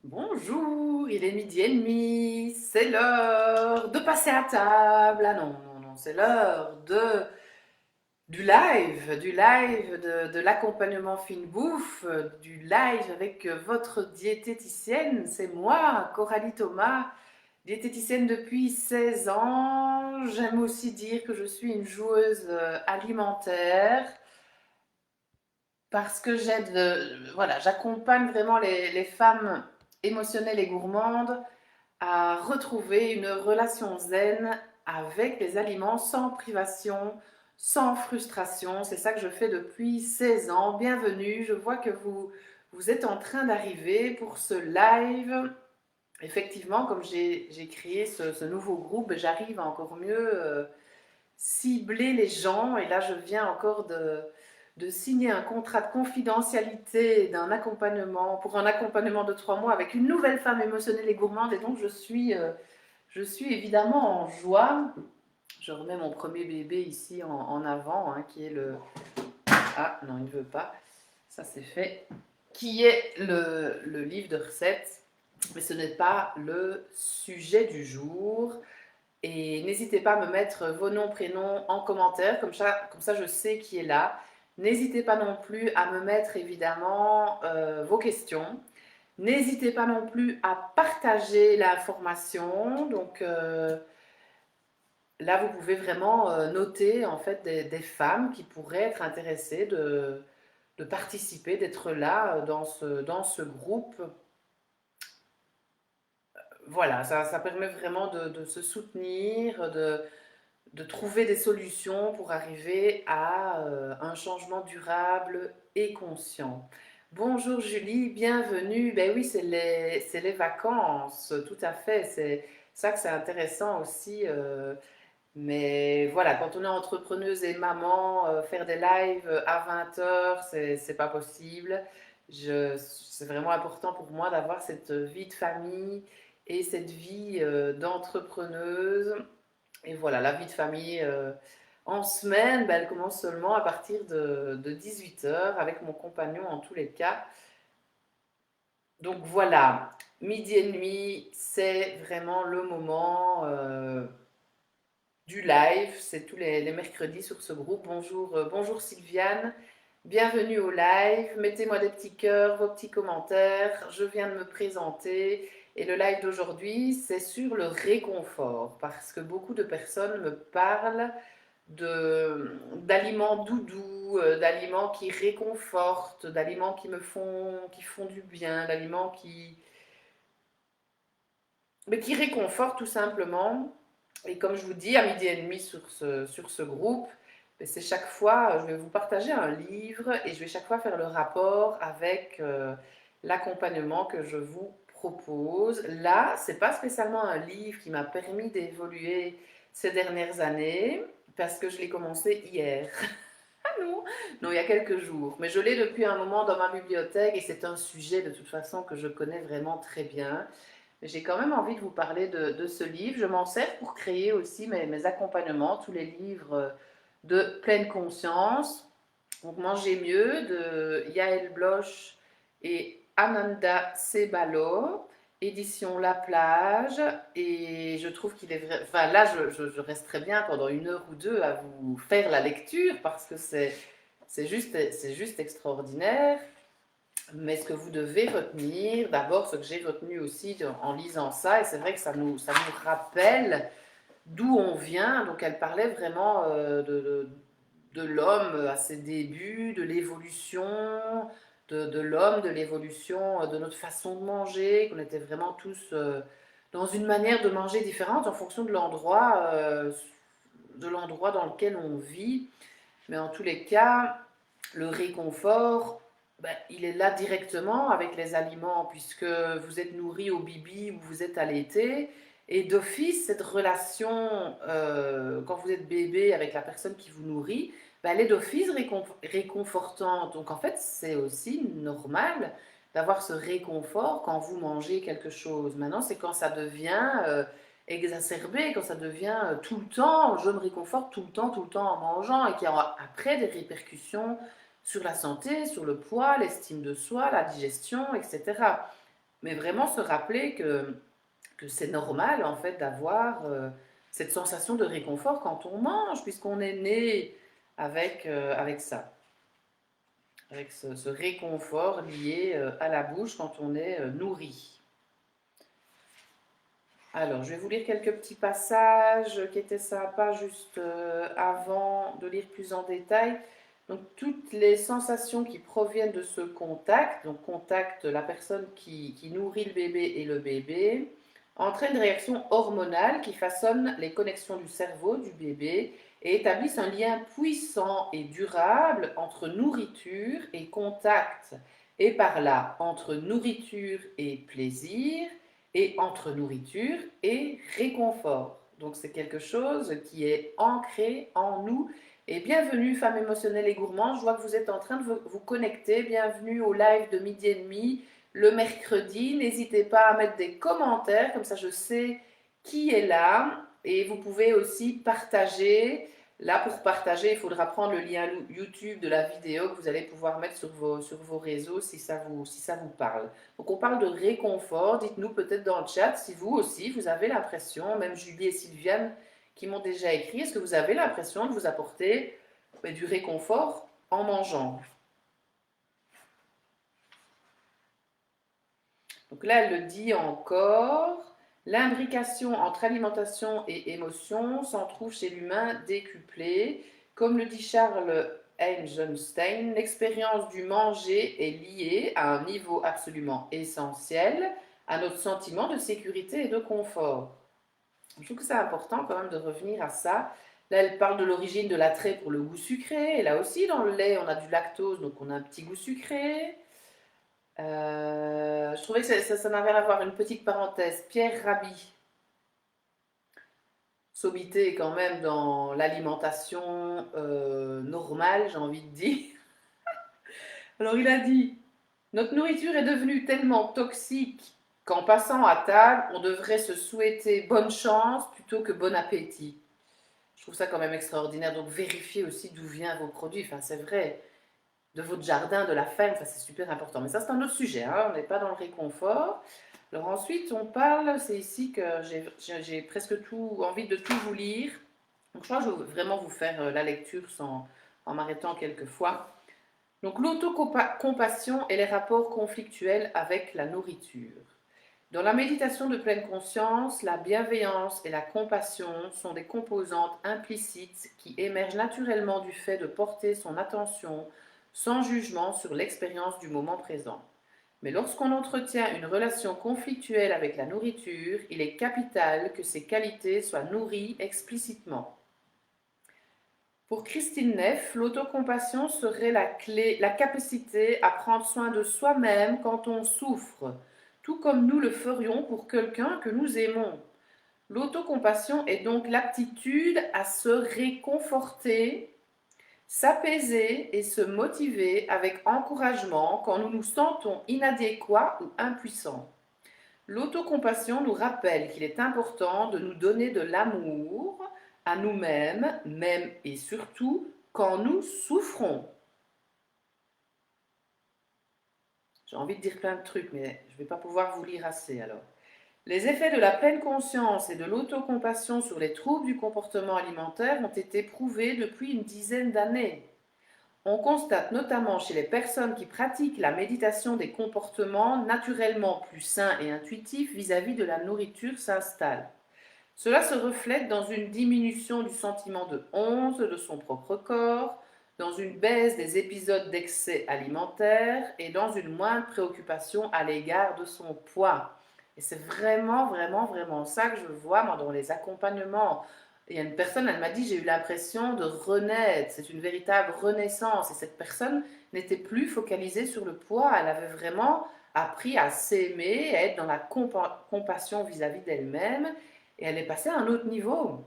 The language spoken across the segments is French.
Bonjour, il est midi et demi, c'est l'heure de passer à table. Ah non, non, non, c'est l'heure du live de l'accompagnement fine bouffe, du live avec votre diététicienne. C'est moi, Coralie Thomas, diététicienne depuis 16 ans. J'aime aussi dire que je suis une joueuse alimentaire parce que voilà, j'accompagne vraiment les femmes émotionnelles et gourmandes à retrouver une relation zen avec les aliments sans privation, sans frustration. C'est ça que je fais depuis 16 ans. Bienvenue, je vois que vous êtes en train d'arriver pour ce live. Effectivement, comme j'ai créé ce nouveau groupe, j'arrive à encore mieux cibler les gens. Et là, je viens encore de signer un contrat de confidentialité d'un accompagnement, pour un accompagnement de 3 mois avec une nouvelle femme émotionnelle et gourmande. Et donc, je suis évidemment en joie. Je remets mon premier bébé ici en avant, hein, qui est le... Ah, non, il ne veut pas. Ça, c'est fait. Qui est le livre de recettes. Mais ce n'est pas le sujet du jour. Et n'hésitez pas à me mettre vos noms, prénoms en commentaire, comme ça je sais qui est là. N'hésitez pas non plus à me mettre évidemment vos questions. N'hésitez pas non plus à partager l'information. Donc là, vous pouvez vraiment noter en fait des femmes qui pourraient être intéressées de participer, d'être là dans ce groupe. Voilà, ça permet vraiment de se soutenir, de trouver des solutions pour arriver à un changement durable et conscient. Bonjour Julie, bienvenue. Ben oui, c'est les vacances, tout à fait. C'est ça que c'est intéressant aussi. Mais voilà, quand on est entrepreneuse et maman, faire des lives à 20 h, c'est pas possible. C'est vraiment important pour moi d'avoir cette vie de famille et cette vie d'entrepreneuse. Et voilà, la vie de famille en semaine, ben, elle commence seulement à partir de 18 h avec mon compagnon en tous les cas. Donc voilà, midi et demi, c'est vraiment le moment du live. C'est tous les mercredis sur ce groupe. Bonjour Sylviane, bienvenue au live. Mettez-moi des petits cœurs, vos petits commentaires. Je viens de me présenter. Et le live d'aujourd'hui, c'est sur le réconfort, parce que beaucoup de personnes me parlent d'aliments doudous, d'aliments qui réconfortent, d'aliments qui font du bien, d'aliments mais qui réconfortent tout simplement. Et comme je vous dis, à midi et demi sur ce groupe, ben, c'est chaque fois, je vais vous partager un livre et je vais chaque fois faire le rapport avec l'accompagnement que je vous propose. Là, c'est pas spécialement un livre qui m'a permis d'évoluer ces dernières années parce que je l'ai commencé hier. Ah non, non, il y a quelques jours. Mais je l'ai depuis un moment dans ma bibliothèque et c'est un sujet de toute façon que je connais vraiment très bien. Mais j'ai quand même envie de vous parler de ce livre. Je m'en sers pour créer aussi mes accompagnements, tous les livres de pleine conscience. Donc Manger mieux de Yael Bloch et Ananda Sebalo, édition La Plage. Et je trouve qu'il est vrai. Enfin, là, je resterai bien pendant 1 heure ou 2 à vous faire la lecture parce que c'est juste extraordinaire. Mais ce que vous devez retenir, d'abord ce que j'ai retenu aussi en lisant ça, et c'est vrai que ça nous rappelle d'où on vient. Donc elle parlait vraiment de l'homme à ses débuts, de l'évolution de l'homme, de l'évolution de notre façon de manger, qu'on était vraiment tous dans une manière de manger différente en fonction de l'endroit dans lequel on vit. Mais en tous les cas, le réconfort, ben, il est là directement avec les aliments, puisque vous êtes nourri au bibi ou vous êtes allaité. Et d'office, cette relation, quand vous êtes bébé avec la personne qui vous nourrit, ben, elle est d'office réconfortante. Donc en fait, c'est aussi normal d'avoir ce réconfort quand vous mangez quelque chose. Maintenant, c'est quand ça devient exacerbé, quand ça devient tout le temps, je me réconforte tout le temps en mangeant, et qu'il y aura après des répercussions sur la santé, sur le poids, l'estime de soi, la digestion, etc. mais vraiment se rappeler que c'est normal en fait d'avoir cette sensation de réconfort quand on mange, puisqu'on est né avec ça, avec ce réconfort lié à la bouche quand on est nourri. Alors, je vais vous lire quelques petits passages qui étaient sympas juste avant de lire plus en détail. Donc, toutes les sensations qui proviennent de ce contact, donc contact de la personne qui nourrit le bébé et le bébé, entraînent une réaction hormonale qui façonne les connexions du cerveau du bébé et établissent un lien puissant et durable entre nourriture et contact, et par là entre nourriture et plaisir, et entre nourriture et réconfort. Donc c'est quelque chose qui est ancré en nous. Et bienvenue femmes émotionnelles et gourmandes, je vois que vous êtes en train de vous connecter. Bienvenue au live de midi et demi le mercredi. N'hésitez pas à mettre des commentaires, comme ça je sais qui est là. Et vous pouvez aussi partager. Là, pour partager, il faudra prendre le lien YouTube de la vidéo que vous allez pouvoir mettre sur vos réseaux si ça vous parle. Donc, on parle de réconfort. Dites-nous peut-être dans le chat si vous aussi, vous avez l'impression, même Julie et Sylviane qui m'ont déjà écrit, est-ce que vous avez l'impression de vous apporter du réconfort en mangeant? Donc là, elle le dit encore. L'imbrication entre alimentation et émotion s'en trouve chez l'humain décuplée. Comme le dit Charles Eisenstein, l'expérience du manger est liée à un niveau absolument essentiel à notre sentiment de sécurité et de confort. Je trouve que c'est important quand même de revenir à ça. Là, elle parle de l'origine de l'attrait pour le goût sucré. Et là aussi, dans le lait, on a du lactose, donc on a un petit goût sucré. Je trouvais que ça n'avait rien à voir. Une petite parenthèse. Pierre Rabhi, sommité quand même dans l'alimentation normale, j'ai envie de dire. Alors il a dit, notre nourriture est devenue tellement toxique qu'en passant à table, on devrait se souhaiter bonne chance plutôt que bon appétit. Je trouve ça quand même extraordinaire. Donc vérifiez aussi d'où viennent vos produits. Enfin, c'est vrai, de votre jardin, de la ferme, ça c'est super important. Mais ça c'est un autre sujet, hein. On n'est pas dans le réconfort. Alors ensuite, on parle, c'est ici que j'ai presque tout envie de tout vous lire. Donc je crois que je vais vraiment vous faire la lecture en m'arrêtant quelques fois. Donc l'autocompassion et les rapports conflictuels avec la nourriture. Dans la méditation de pleine conscience, la bienveillance et la compassion sont des composantes implicites qui émergent naturellement du fait de porter son attention sans jugement sur l'expérience du moment présent. Mais lorsqu'on entretient une relation conflictuelle avec la nourriture, il est capital que ces qualités soient nourries explicitement. Pour Christine Neff, l'autocompassion serait la clé, la capacité à prendre soin de soi-même quand on souffre, tout comme nous le ferions pour quelqu'un que nous aimons. L'autocompassion est donc l'aptitude à se réconforter, s'apaiser et se motiver avec encouragement quand nous nous sentons inadéquats ou impuissants. L'autocompassion nous rappelle qu'il est important de nous donner de l'amour à nous-mêmes, même et surtout quand nous souffrons. J'ai envie de dire plein de trucs, mais je ne vais pas pouvoir vous lire assez alors. Les effets de la pleine conscience et de l'autocompassion sur les troubles du comportement alimentaire ont été prouvés depuis une dizaine d'années. On constate notamment chez les personnes qui pratiquent la méditation des comportements naturellement plus sains et intuitifs vis-à-vis de la nourriture s'installent. Cela se reflète dans une diminution du sentiment de honte de son propre corps, dans une baisse des épisodes d'excès alimentaire et dans une moindre préoccupation à l'égard de son poids. Et c'est vraiment, vraiment, vraiment ça que je vois moi dans les accompagnements. Il y a une personne, elle m'a dit, j'ai eu l'impression de renaître, c'est une véritable renaissance. Et cette personne n'était plus focalisée sur le poids, elle avait vraiment appris à s'aimer, à être dans la compassion vis-à-vis d'elle-même. Et elle est passée à un autre niveau.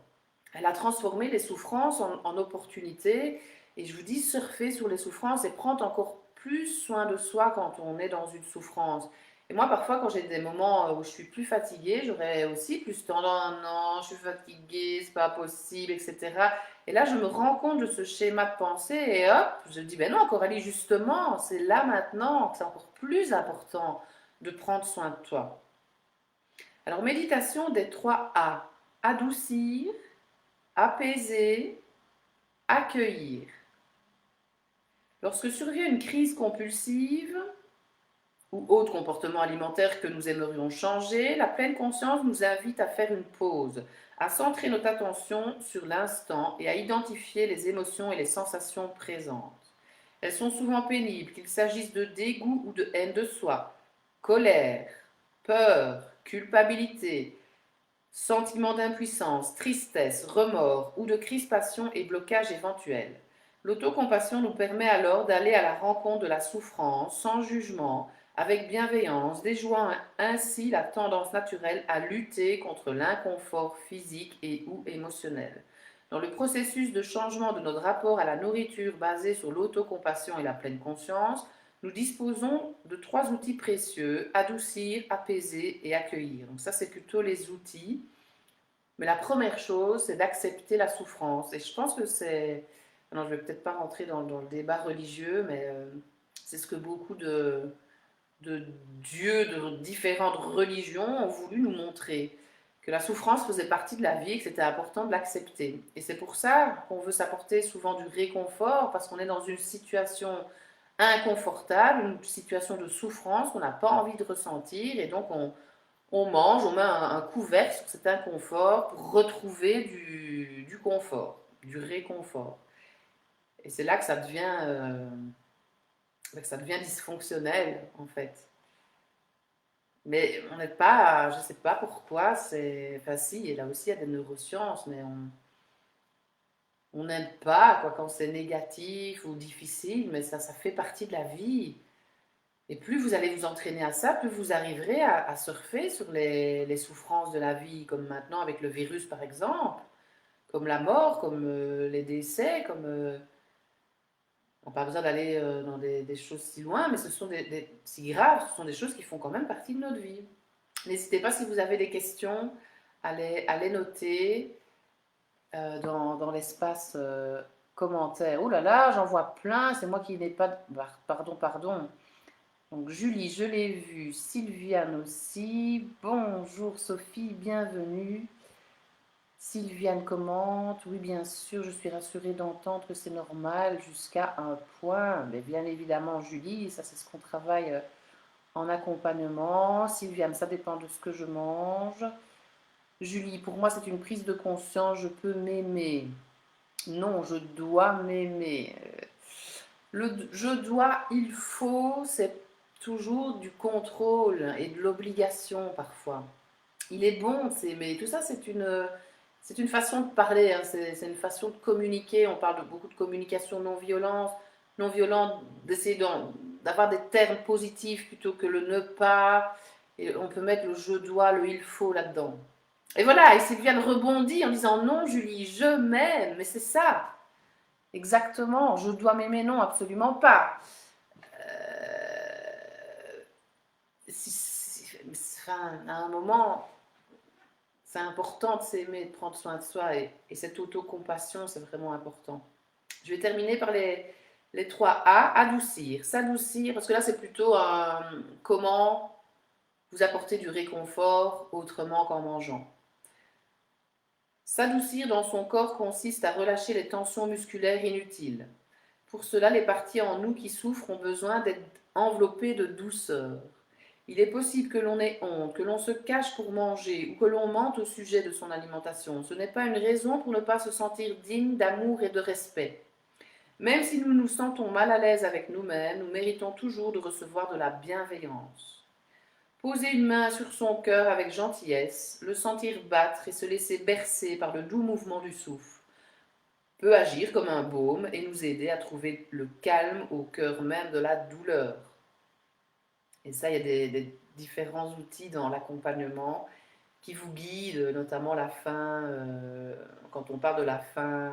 Elle a transformé les souffrances en opportunités. Et je vous dis, surfer sur les souffrances et prendre encore plus soin de soi quand on est dans une souffrance. Et moi, parfois, quand j'ai des moments où je suis plus fatiguée, j'aurais aussi plus tendance, non, je suis fatiguée, c'est pas possible, etc. Et là, je me rends compte de ce schéma de pensée et hop, je dis, ben non, Coralie, justement, c'est là maintenant que c'est encore plus important de prendre soin de toi. Alors, méditation des 3 A. Adoucir, apaiser, accueillir. Lorsque survient une crise compulsive ou autre comportement alimentaire que nous aimerions changer, la pleine conscience nous invite à faire une pause, à centrer notre attention sur l'instant et à identifier les émotions et les sensations présentes. Elles sont souvent pénibles, qu'il s'agisse de dégoût ou de haine de soi, colère, peur, culpabilité, sentiment d'impuissance, tristesse, remords ou de crispation et blocage éventuels. L'autocompassion nous permet alors d'aller à la rencontre de la souffrance sans jugement, avec bienveillance, déjouant ainsi la tendance naturelle à lutter contre l'inconfort physique et ou émotionnel. Dans le processus de changement de notre rapport à la nourriture basé sur l'autocompassion et la pleine conscience, nous disposons de 3 outils précieux: adoucir, apaiser et accueillir. Donc ça, c'est plutôt les outils. Mais la première chose, c'est d'accepter la souffrance. Et je pense que c'est... Non, je ne vais peut-être pas rentrer dans le débat religieux, mais c'est ce que beaucoup de dieux de différentes religions ont voulu nous montrer. Que la souffrance faisait partie de la vie et que c'était important de l'accepter. Et c'est pour ça qu'on veut s'apporter souvent du réconfort, parce qu'on est dans une situation inconfortable, une situation de souffrance qu'on n'a pas envie de ressentir, et donc on mange, on met un couvercle sur cet inconfort pour retrouver du confort, du réconfort. Et c'est là que ça devient dysfonctionnel, en fait. Mais on n'est pas, je ne sais pas pourquoi, c'est, enfin si, et là aussi il y a des neurosciences, mais on n'aime pas quoi, quand c'est négatif ou difficile, mais ça fait partie de la vie. Et plus vous allez vous entraîner à ça, plus vous arriverez à surfer sur les souffrances de la vie, comme maintenant avec le virus par exemple, comme la mort, comme les décès, comme... on n'a pas besoin d'aller dans des choses si loin, mais ce sont si graves, ce sont des choses qui font quand même partie de notre vie. N'hésitez pas si vous avez des questions à les noter dans l'espace commentaire. Oh là là, j'en vois plein, c'est moi qui n'ai pas... Pardon. Donc Julie, je l'ai vue, Sylviane aussi. Bonjour Sophie, bienvenue. Sylviane commente, oui bien sûr, je suis rassurée d'entendre que c'est normal jusqu'à un point. Mais bien évidemment Julie, ça c'est ce qu'on travaille en accompagnement. Sylviane, ça dépend de ce que je mange. Julie, pour moi c'est une prise de conscience, je peux m'aimer. Non, je dois m'aimer. Le je dois, il faut, c'est toujours du contrôle et de l'obligation parfois. Il est bon de s'aimer. Tout ça, c'est une façon de parler, hein. C'est une façon de communiquer. On parle beaucoup de communication non violente, d'essayer d'avoir des termes positifs plutôt que le ne pas. Et on peut mettre le je dois, le il faut là-dedans. Et voilà, et Sylviane rebondit en disant non, Julie, je m'aime, mais c'est ça. Exactement, je dois m'aimer, non, absolument pas. Enfin, à un moment, c'est important de s'aimer, de prendre soin de soi, et cette autocompassion, c'est vraiment important. Je vais terminer par les 3 A. Adoucir, s'adoucir, parce que là, c'est plutôt comment vous apporter du réconfort autrement qu'en mangeant. S'adoucir dans son corps consiste à relâcher les tensions musculaires inutiles. Pour cela, les parties en nous qui souffrent ont besoin d'être enveloppées de douceur. Il est possible que l'on ait honte, que l'on se cache pour manger ou que l'on mente au sujet de son alimentation. Ce n'est pas une raison pour ne pas se sentir digne d'amour et de respect. Même si nous nous sentons mal à l'aise avec nous-mêmes, nous méritons toujours de recevoir de la bienveillance. Poser une main sur son cœur avec gentillesse, le sentir battre et se laisser bercer par le doux mouvement du souffle peut agir comme un baume et nous aider à trouver le calme au cœur même de la douleur. Et ça, il y a des différents outils dans l'accompagnement qui vous guident, notamment la faim. Quand on parle de la faim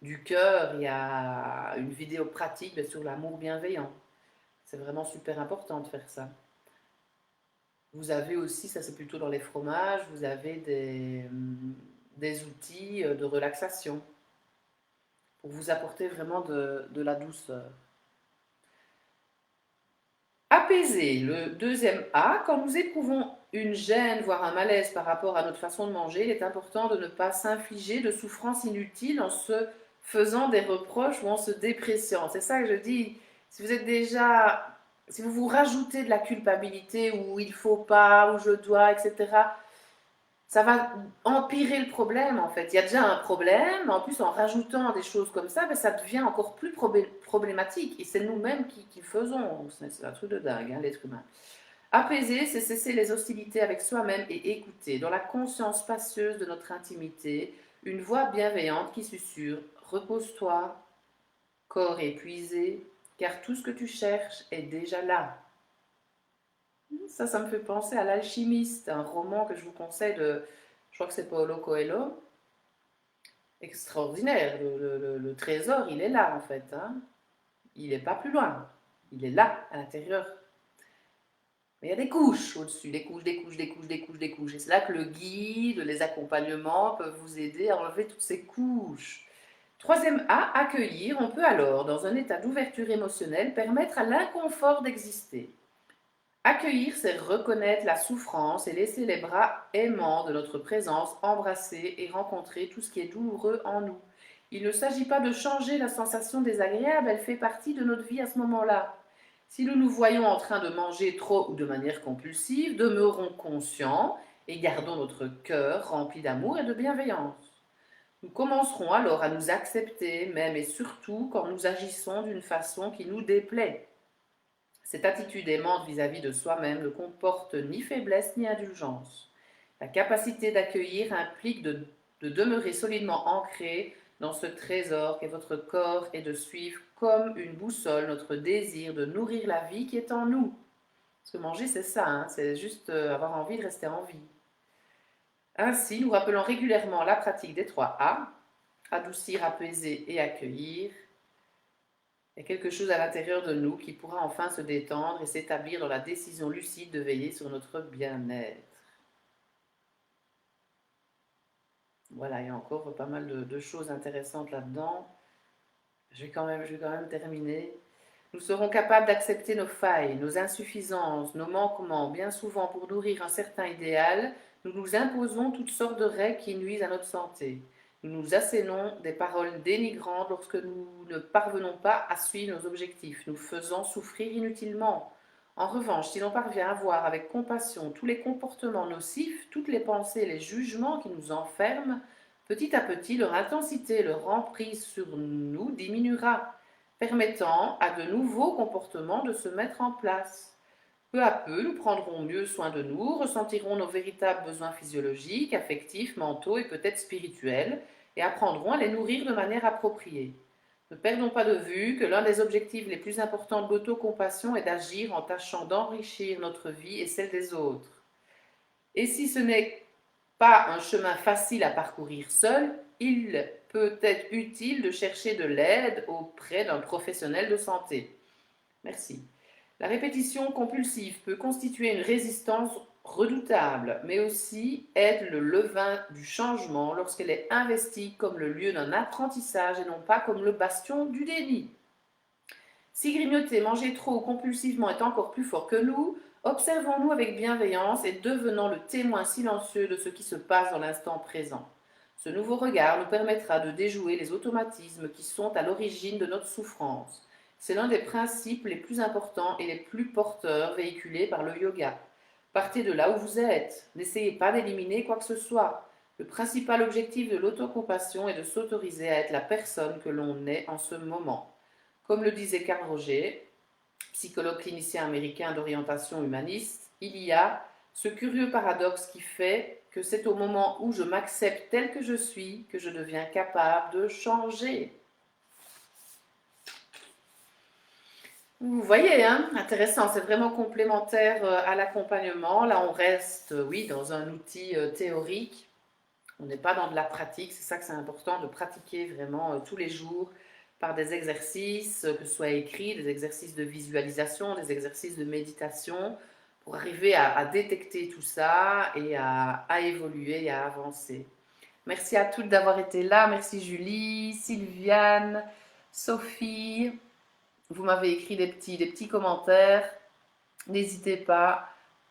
du cœur, il y a une vidéo pratique sur l'amour bienveillant. C'est vraiment super important de faire ça. Vous avez aussi, ça c'est plutôt dans les fromages, vous avez des outils de relaxation pour vous apporter vraiment de la douceur. Apaiser, le deuxième A, quand nous éprouvons une gêne, voire un malaise par rapport à notre façon de manger, il est important de ne pas s'infliger de souffrances inutiles en se faisant des reproches ou en se dépréciant. C'est ça que je dis. Si vous êtes déjà, si vous vous rajoutez de la culpabilité ou il faut pas, ou je dois, etc., ça va empirer le problème en fait. Il y a déjà un problème, mais en plus en rajoutant des choses comme ça, ben, ça devient encore plus problématique. Et c'est nous-mêmes qui le faisons. C'est un truc de dingue, hein, l'être humain. Apaiser, c'est cesser les hostilités avec soi-même et écouter, dans la conscience spacieuse de notre intimité, une voix bienveillante qui susurre: repose-toi, corps épuisé, car tout ce que tu cherches est déjà là. Ça me fait penser à L'Alchimiste, un roman que je vous conseille je crois que c'est Paulo Coelho. Extraordinaire, le trésor, il est là en fait, hein. Il n'est pas plus loin, il est là, à l'intérieur. Mais il y a des couches au-dessus, des couches, des couches, des couches, des couches, des couches. Et c'est là que le guide, les accompagnements peuvent vous aider à enlever toutes ces couches. Troisième A, accueillir. On peut alors, dans un état d'ouverture émotionnelle, permettre à l'inconfort d'exister. Accueillir, c'est reconnaître la souffrance et laisser les bras aimants de notre présence embrasser et rencontrer tout ce qui est douloureux en nous. Il ne s'agit pas de changer la sensation désagréable, elle fait partie de notre vie à ce moment-là. Si nous nous voyons en train de manger trop ou de manière compulsive, demeurons conscients et gardons notre cœur rempli d'amour et de bienveillance. Nous commencerons alors à nous accepter, même et surtout quand nous agissons d'une façon qui nous déplaît. Cette attitude aimante vis-à-vis de soi-même ne comporte ni faiblesse ni indulgence. La capacité d'accueillir implique de demeurer solidement ancré dans ce trésor qu'est votre corps et de suivre comme une boussole notre désir de nourrir la vie qui est en nous. Parce que manger, c'est ça, hein, c'est juste avoir envie de rester en vie. Ainsi, nous rappelons régulièrement la pratique des 3 A, adoucir, apaiser et accueillir. Il y a quelque chose à l'intérieur de nous qui pourra enfin se détendre et s'établir dans la décision lucide de veiller sur notre bien-être. Voilà, il y a encore pas mal de choses intéressantes là-dedans. Je vais quand même terminer. Nous serons capables d'accepter nos failles, nos insuffisances, nos manquements. Bien souvent, pour nourrir un certain idéal, nous nous imposons toutes sortes de règles qui nuisent à notre santé. Nous nous assénons des paroles dénigrantes lorsque nous ne parvenons pas à suivre nos objectifs, nous faisant souffrir inutilement. En revanche, si l'on parvient à voir avec compassion tous les comportements nocifs, toutes les pensées et les jugements qui nous enferment, petit à petit, leur intensité et leur emprise sur nous diminuera, permettant à de nouveaux comportements de se mettre en place. Peu à peu, nous prendrons mieux soin de nous, ressentirons nos véritables besoins physiologiques, affectifs, mentaux et peut-être spirituels, et apprendrons à les nourrir de manière appropriée. Ne perdons pas de vue que l'un des objectifs les plus importants de l'autocompassion est d'agir en tâchant d'enrichir notre vie et celle des autres. Et si ce n'est pas un chemin facile à parcourir seul, il peut être utile de chercher de l'aide auprès d'un professionnel de santé. Merci. La répétition compulsive peut constituer une résistance redoutable, mais aussi être le levain du changement lorsqu'elle est investie comme le lieu d'un apprentissage et non pas comme le bastion du déni. Si grignoter, manger trop ou compulsivement est encore plus fort que nous, observons-nous avec bienveillance et devenons le témoin silencieux de ce qui se passe dans l'instant présent. Ce nouveau regard nous permettra de déjouer les automatismes qui sont à l'origine de notre souffrance. C'est l'un des principes les plus importants et les plus porteurs véhiculés par le yoga. Partez de là où vous êtes. N'essayez pas d'éliminer quoi que ce soit. Le principal objectif de l'autocompassion est de s'autoriser à être la personne que l'on est en ce moment. Comme le disait Carl Rogers, psychologue clinicien américain d'orientation humaniste, il y a ce curieux paradoxe qui fait que c'est au moment où je m'accepte tel que je suis que je deviens capable de changer. Vous voyez, hein, intéressant, c'est vraiment complémentaire à l'accompagnement. Là, on reste, oui, dans un outil théorique. On n'est pas dans de la pratique. C'est ça que c'est important de pratiquer vraiment tous les jours par des exercices, que ce soit écrits, des exercices de visualisation, des exercices de méditation, pour arriver à détecter tout ça et à évoluer et à avancer. Merci à toutes d'avoir été là. Merci Julie, Sylviane, Sophie. Vous m'avez écrit des petits commentaires. N'hésitez pas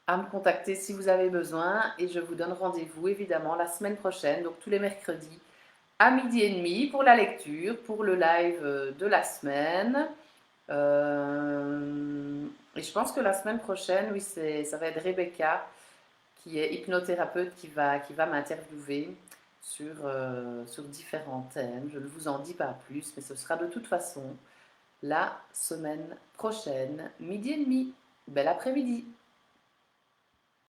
à me contacter si vous avez besoin et je vous donne rendez-vous évidemment la semaine prochaine, donc tous les mercredis à 12h30 pour la lecture, pour le live de la semaine. Et je pense que la semaine prochaine, oui, ça va être Rebecca, qui est hypnothérapeute, qui va m'interviewer sur différents thèmes. Je ne vous en dis pas plus, mais ce sera de toute façon la semaine prochaine, 12h30. Bel après-midi!